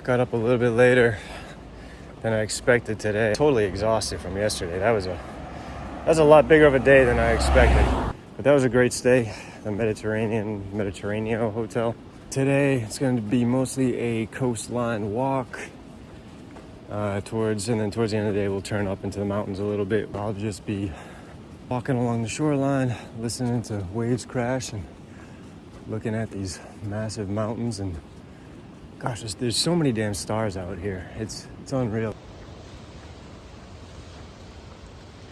Got up a little bit later than I expected today. Totally exhausted from yesterday. That was a lot bigger of a day than I expected. But that was a great stay. The Mediterranean Hotel. Today it's going to be mostly a coastline walk. Towards the end of the day we'll turn up into the mountains a little bit. I'll just be walking along the shoreline, listening to waves crash and looking at these massive mountains. And gosh, there's so many damn stars out here. It's unreal.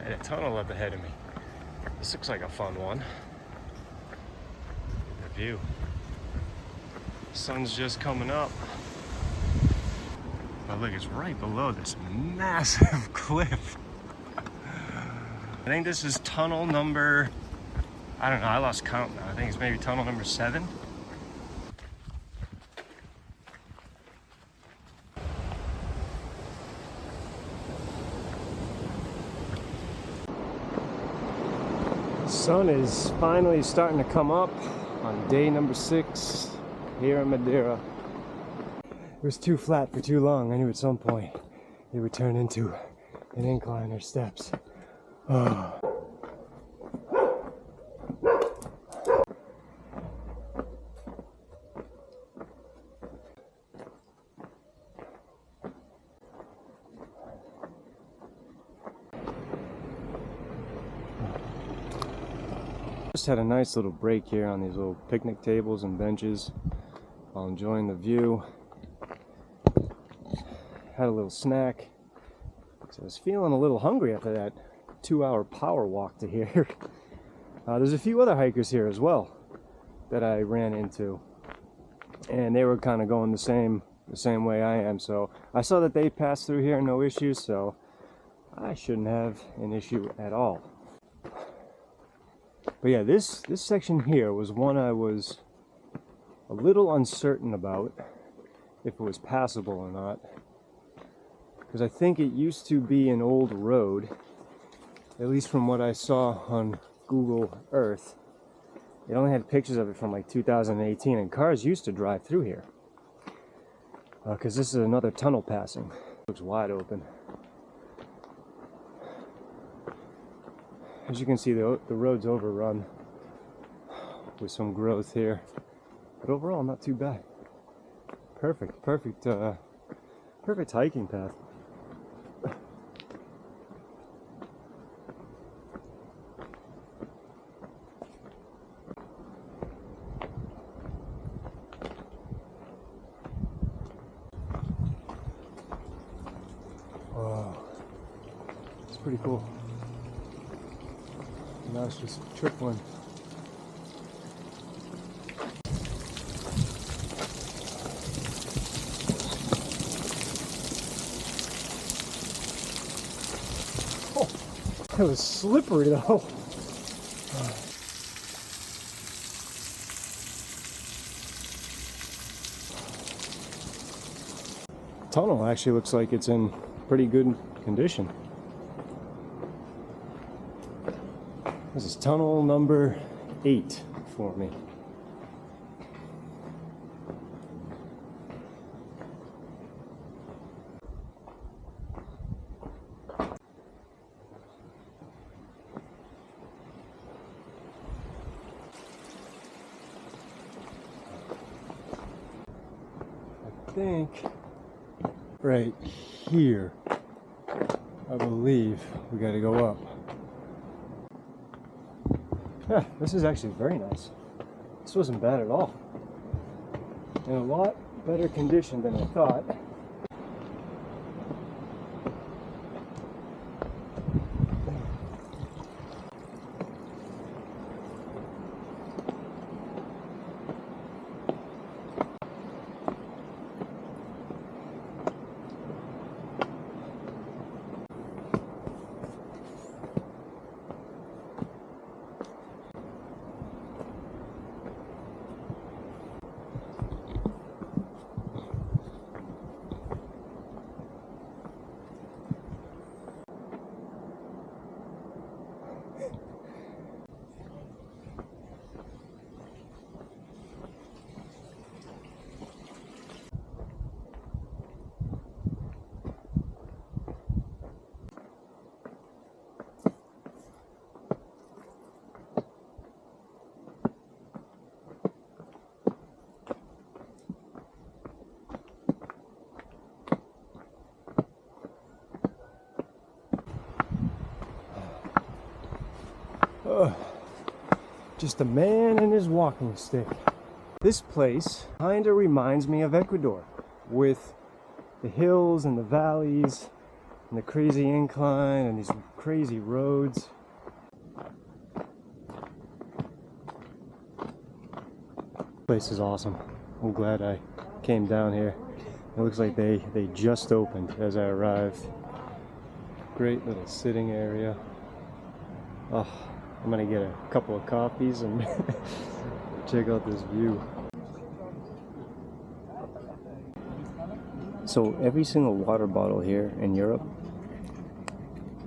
And a tunnel up ahead of me. This looks like a fun one. The view. Sun's just coming up. But look, it's right below this massive cliff. I think this is tunnel number, I don't know, I lost count now. I think it's maybe tunnel number 7. The sun is finally starting to come up on day number 6 here in Madeira. It was too flat for too long. I knew at some point it would turn into an incline or steps. Oh. Just had a nice little break here on these little picnic tables and benches while enjoying the view. Had a little snack. So I was feeling a little hungry after that 2-hour power walk to here. There's a few other hikers here as well that I ran into, and they were kind of going the same way I am. So I saw that they passed through here, no issues. So I shouldn't have an issue at all. But yeah, this section here was one I was a little uncertain about if it was passable or not, because I think it used to be an old road, at least from what I saw on Google Earth. It only had pictures of it from like 2018, and cars used to drive through here. Because this is another tunnel passing. It looks wide open. As you can see, the road's overrun with some growth here, but overall not too bad. Perfect hiking path. Wow, it's pretty cool. Now it's just trickling. Oh, that was slippery though. Tunnel actually looks like it's in pretty good condition. This is tunnel number 8 for me. I think right here, I believe we got to go up. Yeah, this is actually very nice. This wasn't bad at all. In a lot better condition than I thought. just a man and his walking stick. This place kinda reminds me of Ecuador, with the hills and the valleys and the crazy incline and these crazy roads. This place is awesome. I'm glad I came down here. It looks like they just opened as I arrived. Great little sitting area. Oh, I'm gonna get a couple of coffees and check out this view. So every single water bottle here in Europe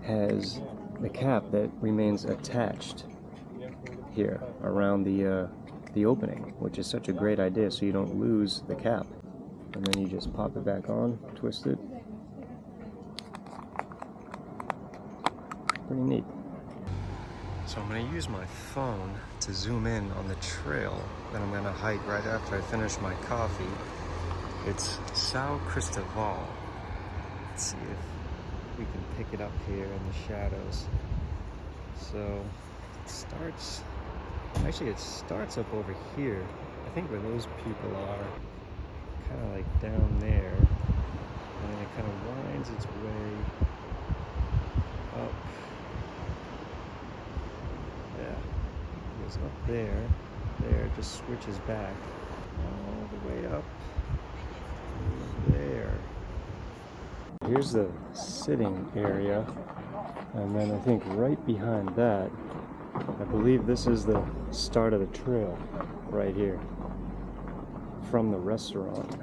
has the cap that remains attached here around the opening, which is such a great idea so you don't lose the cap. And then you just pop it back on, twist it. Pretty neat. So I'm going to use my phone to zoom in on the trail that I'm going to hike right after I finish my coffee. It's Sao Cristovão. Let's see if we can pick it up here in the shadows. So it starts up over here. I think where those people are, kind of like down there. And then it kind of winds its way up. Yeah, it goes up there, it just switches back all the way up there. Here's the sitting area, and then I think right behind that, I believe this is the start of the trail right here from the restaurant.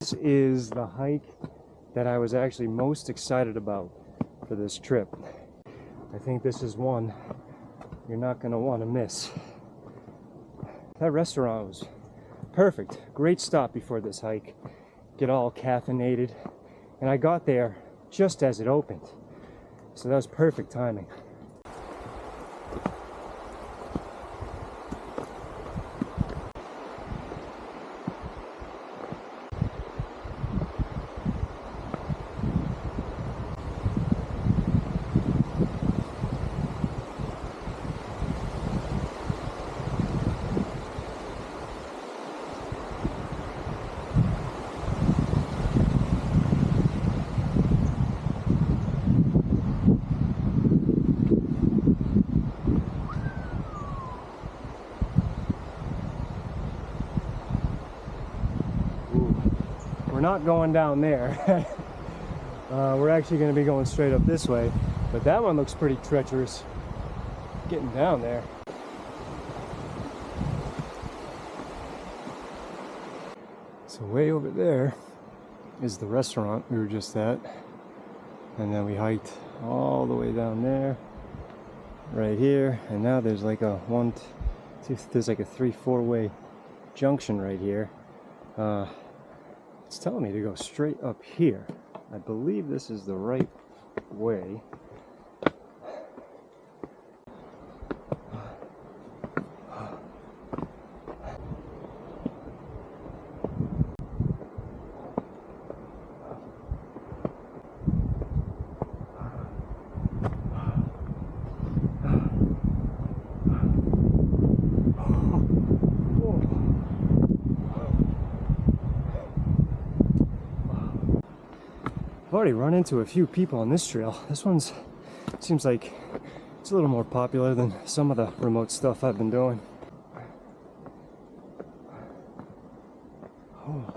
This is the hike that I was actually most excited about for this trip. I think this is one you're not going to want to miss. That restaurant was perfect. Great stop before this hike. Get all caffeinated. And I got there just as it opened. So that was perfect timing. We're not going down there. We're actually going to be going straight up this way, but that one looks pretty treacherous getting down there. So way over there is the restaurant we were just at, and then we hiked all the way down there, right here, and now there's like a there's like a 3-4 way junction right here. It's telling me to go straight up here. I believe this is the right way. I've already run into a few people on this trail. This one's seems like it's a little more popular than some of the remote stuff I've been doing. Oh.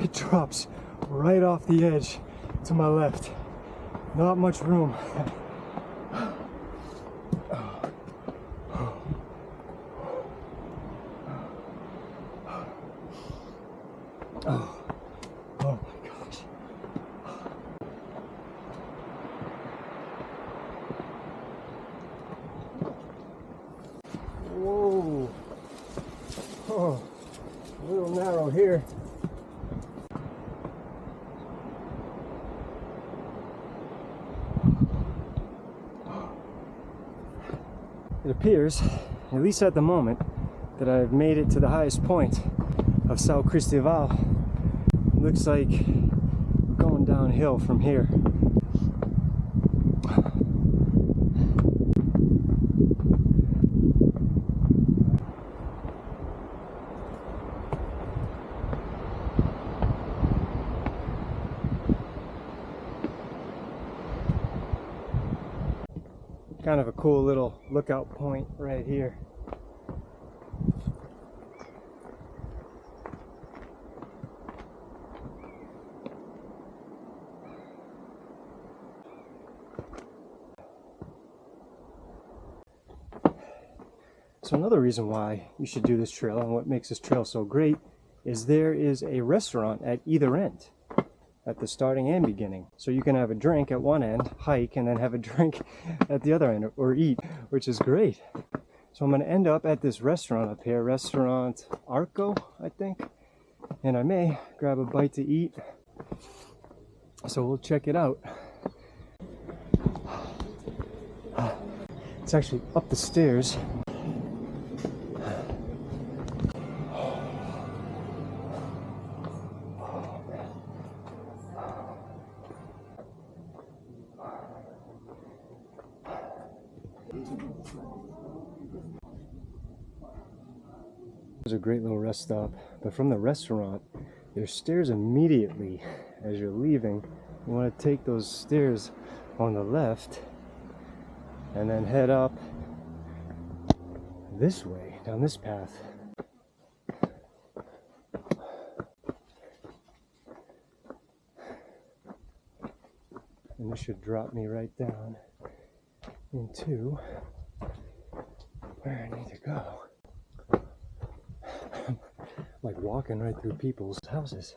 It drops right off the edge to my left. Not much room. Oh my gosh. Oh, a little narrow here. It appears, at least at the moment, that I've made it to the highest point of Sao Cristovão. Looks like we're going downhill from here. Kind of a cool little lookout point right here. So another reason why you should do this trail, and what makes this trail so great, is there is a restaurant at either end, at the starting and beginning. So you can have a drink at one end, hike, and then have a drink at the other end, or eat, which is great. So I'm gonna end up at this restaurant up here, Restaurant Arco, I think. And I may grab a bite to eat. So we'll check it out. It's actually up the stairs. There's a great little rest stop, but from the restaurant, there's stairs immediately as you're leaving. You want to take those stairs on the left and then head up this way, down this path. And this should drop me right down into where I need to go. Like walking right through people's houses.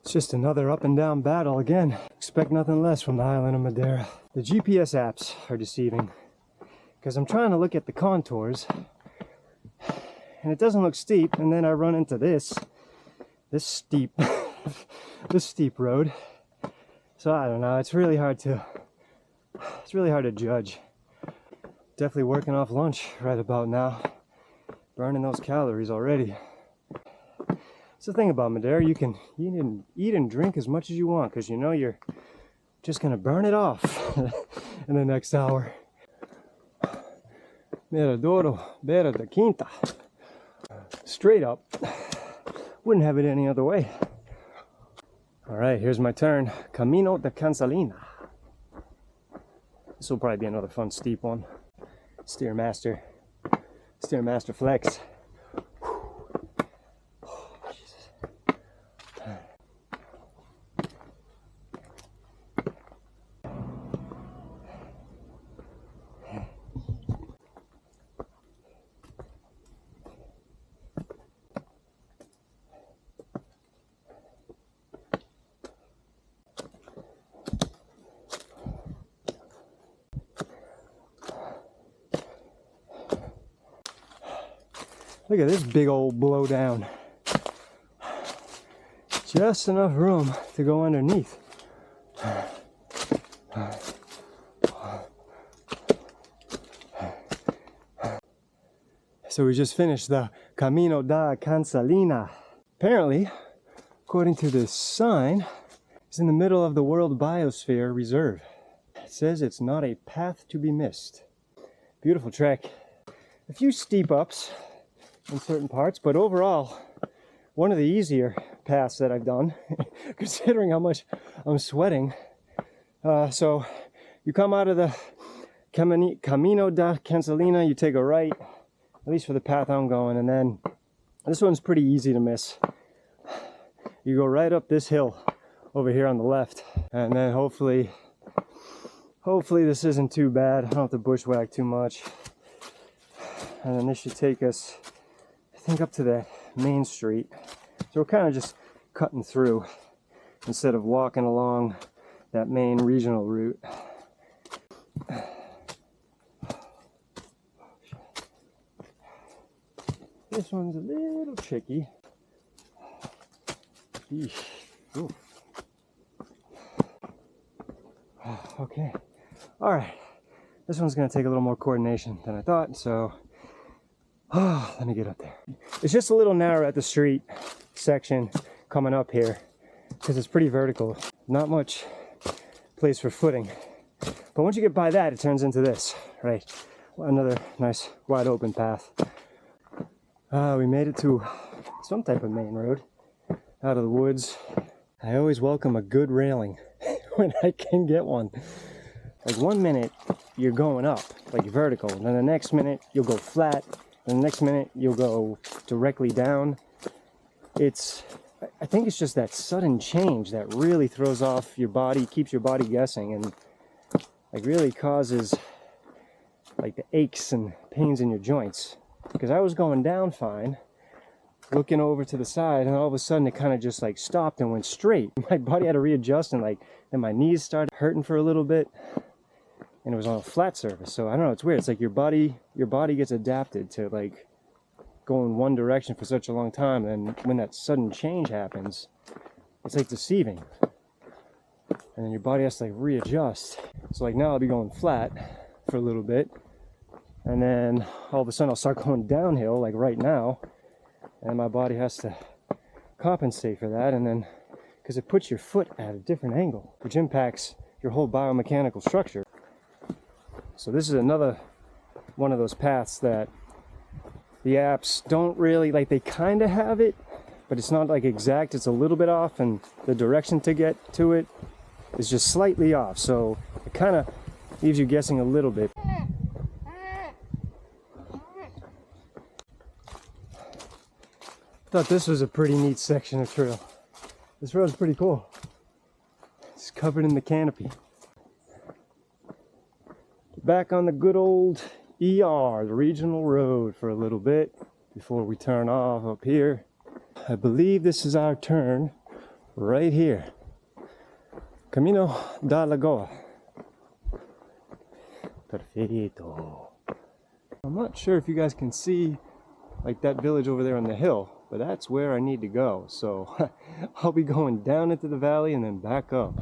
It's just another up and down battle again. Expect nothing less from the island of Madeira. The GPS apps are deceiving because I'm trying to look at the contours and it doesn't look steep, and then I run into this steep this steep road. So I don't know, it's really hard to judge. Definitely working off lunch right about now. Burning those calories already. It's the thing about Madeira, you can eat and drink as much as you want because you know you're just gonna burn it off in the next hour. Miradoro, Beira da Quinta. Straight up. Wouldn't have it any other way. Alright, here's my turn. Caminho da Cancelhina. This will probably be another fun steep one. Steermaster flex. Oh, Jesus. Look at this big old blowdown. Just enough room to go underneath. So we just finished the Caminho da Cancelhina. Apparently, according to this sign, it's in the middle of the World Biosphere Reserve. It says it's not a path to be missed. Beautiful trek. A few steep ups in certain parts, but overall one of the easier paths that I've done considering how much I'm sweating. So you come out of the Caminho da Cancelhina, you take a right, at least for the path I'm going, and then this one's pretty easy to miss. You go right up this hill over here on the left, and then hopefully this isn't too bad. I don't have to bushwhack too much, and then this should take us, I think, up to that main street. So we're kind of just cutting through instead of walking along that main regional route. This one's a little tricky. Eesh. Ooh. Okay. All right. This one's going to take a little more coordination than I thought, so let me get up there. It's just a little narrow at the street section coming up here because it's pretty vertical. Not much place for footing. But once you get by that, it turns into this, right? Another nice wide open path. We made it to some type of main road out of the woods. I always welcome a good railing when I can get one. Like 1 minute you're going up, like vertical, and then the next minute you'll go flat, and the next minute you'll go directly down. I think it's just that sudden change that really throws off your body, keeps your body guessing, and like really causes like the aches and pains in your joints. Because I was going down fine, looking over to the side, and all of a sudden it kind of just like stopped and went straight. My body had to readjust, and like then my knees started hurting for a little bit, and it was on a flat surface. So I don't know, it's weird. It's like your body gets adapted to like going one direction for such a long time, and when that sudden change happens, it's like deceiving, and then your body has to like readjust. So like now I'll be going flat for a little bit, and then all of a sudden I'll start going downhill like right now, and my body has to compensate for that, and then because it puts your foot at a different angle, which impacts your whole biomechanical structure. So this is another one of those paths that the apps don't really, like they kind of have it, but it's not like exact. It's a little bit off, and the direction to get to it is just slightly off. So it kind of leaves you guessing a little bit. Thought this was a pretty neat section of trail. This road's pretty cool. It's covered in the canopy. Back on the good old ER, the regional road, for a little bit before we turn off up here. I believe this is our turn right here. Camino da Lagoa. Perfecto. I'm not sure if you guys can see like that village over there on the hill, but that's where I need to go. So I'll be going down into the valley and then back up.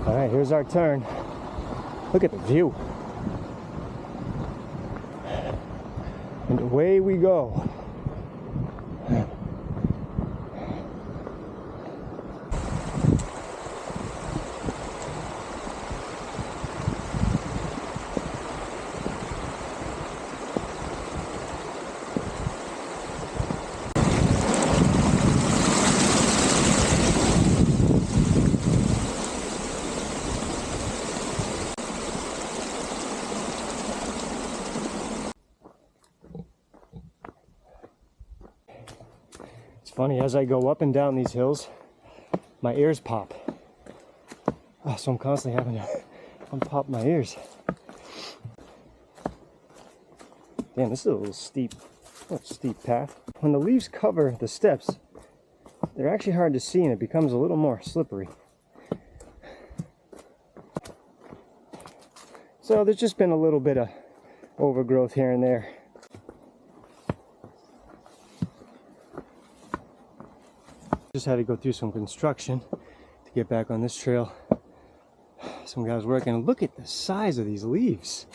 All right, here's our turn. Look at the view. And away we go. Funny, as I go up and down these hills, my ears pop. Oh, so I'm constantly having to unpop my ears. Damn, this is a little steep path. When the leaves cover the steps, they're actually hard to see, and it becomes a little more slippery. So there's just been a little bit of overgrowth here and there. Just had to go through some construction to get back on this trail. Some guys working. Look at the size of these leaves.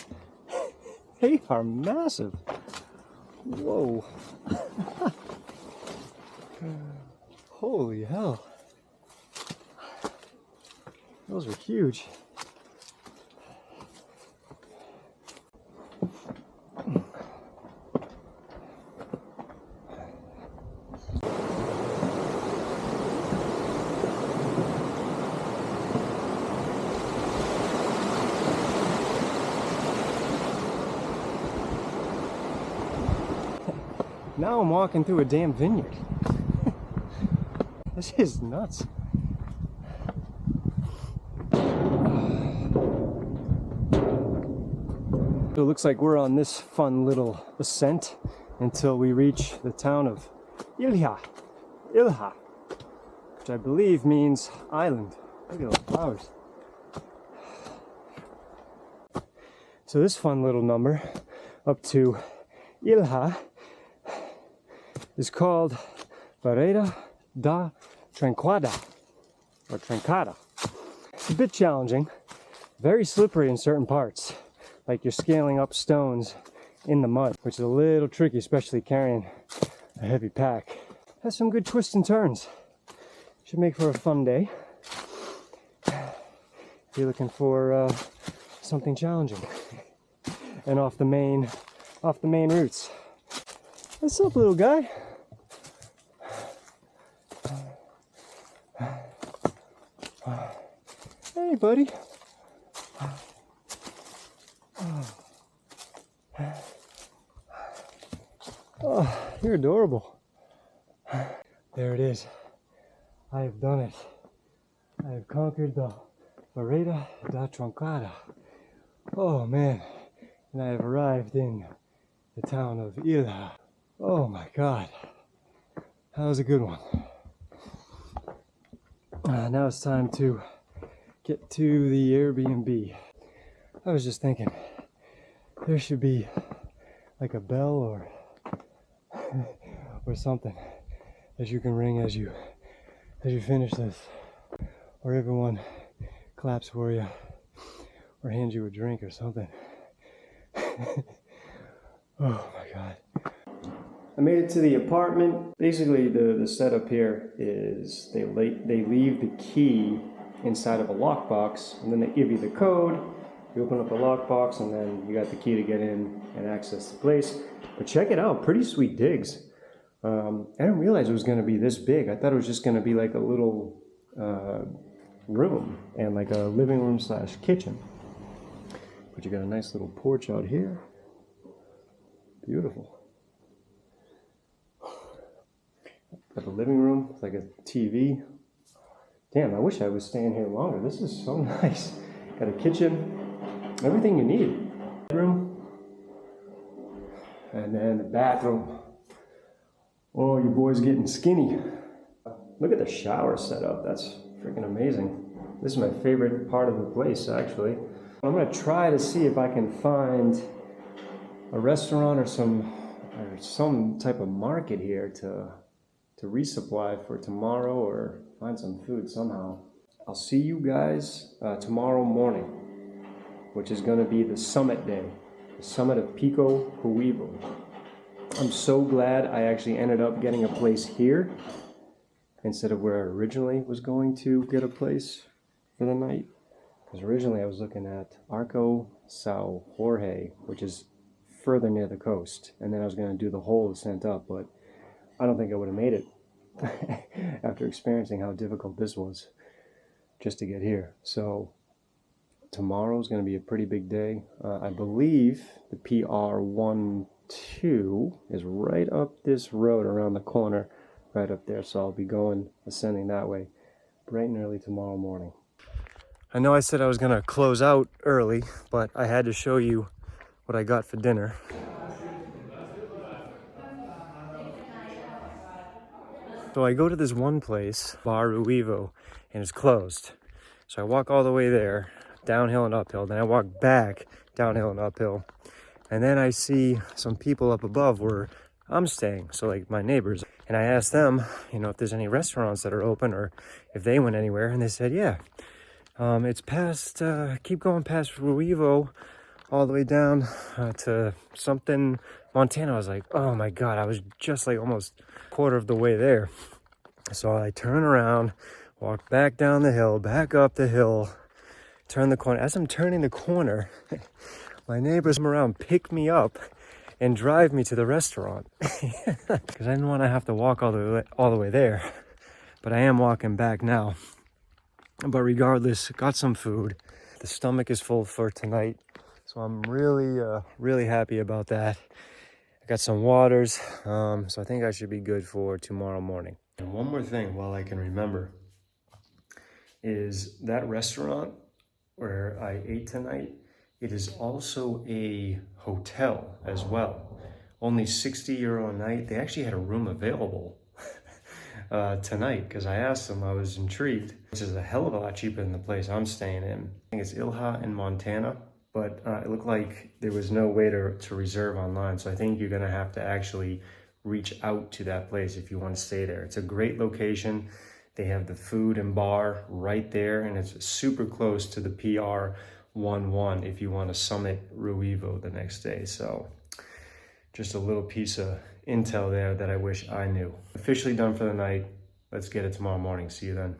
They are massive. Whoa. Holy hell. Those are huge. Now I'm walking through a damn vineyard. This is nuts. It looks like we're on this fun little ascent until we reach the town of Ilha, which I believe means island. Look at those flowers. So this fun little number up to Ilha is called Vereda da Tranquada, or Trancada. It's a bit challenging, very slippery in certain parts, like you're scaling up stones in the mud, which is a little tricky, especially carrying a heavy pack. Has some good twists and turns. Should make for a fun day. If you're looking for something challenging and off the main routes. What's up, little guy? Hey, buddy. Oh, you're adorable. There it is. I have done it. I have conquered the Vereda da Trancada. Oh man. And I have arrived in the town of Ilha. Oh my God. That was a good one. Now it's time to get to the Airbnb. I was just thinking, there should be like a bell or something that you can ring as you finish this, or everyone claps for you or hands you a drink or something. Oh my God. I made it to the apartment. Basically the setup here is they leave the key inside of a lockbox, and then they give you the code. You open up the lockbox, and then you got the key to get in and access the place. But check it out, pretty sweet digs. I didn't realize it was going to be this big. I thought it was just going to be like a little room and like a living room / kitchen. But you got a nice little porch out here. Beautiful. Got the living room, it's like a TV. Damn, I wish I was staying here longer. This is so nice. Got a kitchen, everything you need. Bedroom, and then the bathroom. Oh, your boy's getting skinny. Look at the shower setup. That's freaking amazing. This is my favorite part of the place, actually. I'm gonna try to see if I can find a restaurant or some type of market here to resupply for tomorrow, or find some food somehow. I'll see you guys tomorrow morning, which is gonna be the summit day, the summit of Pico Huivo. I'm so glad I actually ended up getting a place here instead of where I originally was going to get a place for the night. Because originally I was looking at Arco Sao Jorge, which is further near the coast, and then I was going to do the whole ascent up, but I don't think I would have made it after experiencing how difficult this was just to get here. So tomorrow's going to be a pretty big day. I believe the PR12 is right up this road around the corner, right up there. So I'll be ascending that way bright and early tomorrow morning. I know I said I was going to close out early, but I had to show you what I got for dinner. So I go to this one place, Bar Ruivo, and it's closed. So I walk all the way there, downhill and uphill. Then I walk back, downhill and uphill. And then I see some people up above where I'm staying, so like my neighbors. And I asked them, if there's any restaurants that are open or if they went anywhere. And they said, yeah, it's past, keep going past Ruivo all the way down to something, Montana. I was like, oh my God, I was just like almost a quarter of the way there. So I turn around, walk back down the hill, back up the hill, turn the corner. As I'm turning the corner, my neighbors come around, pick me up, and drive me to the restaurant. Because I didn't want to have to walk all the way there. But I am walking back now. But regardless, got some food. The stomach is full for tonight. So I'm really happy about that. I got some waters, so I think I should be good for tomorrow morning. And one more thing while I can remember is that restaurant where I ate tonight, it is also a hotel as well. Only 60 euro a night. They actually had a room available tonight because I asked them, I was intrigued. Which is a hell of a lot cheaper than the place I'm staying in. I think it's Ilha in Montana, but it looked like there was no way to reserve online. So I think you're gonna have to actually reach out to that place if you want to stay there. It's a great location. They have the food and bar right there, and it's super close to the PR11 if you want to summit Ruivo the next day. So just a little piece of intel there that I wish I knew. Officially done for the night. Let's get it tomorrow morning. See you then.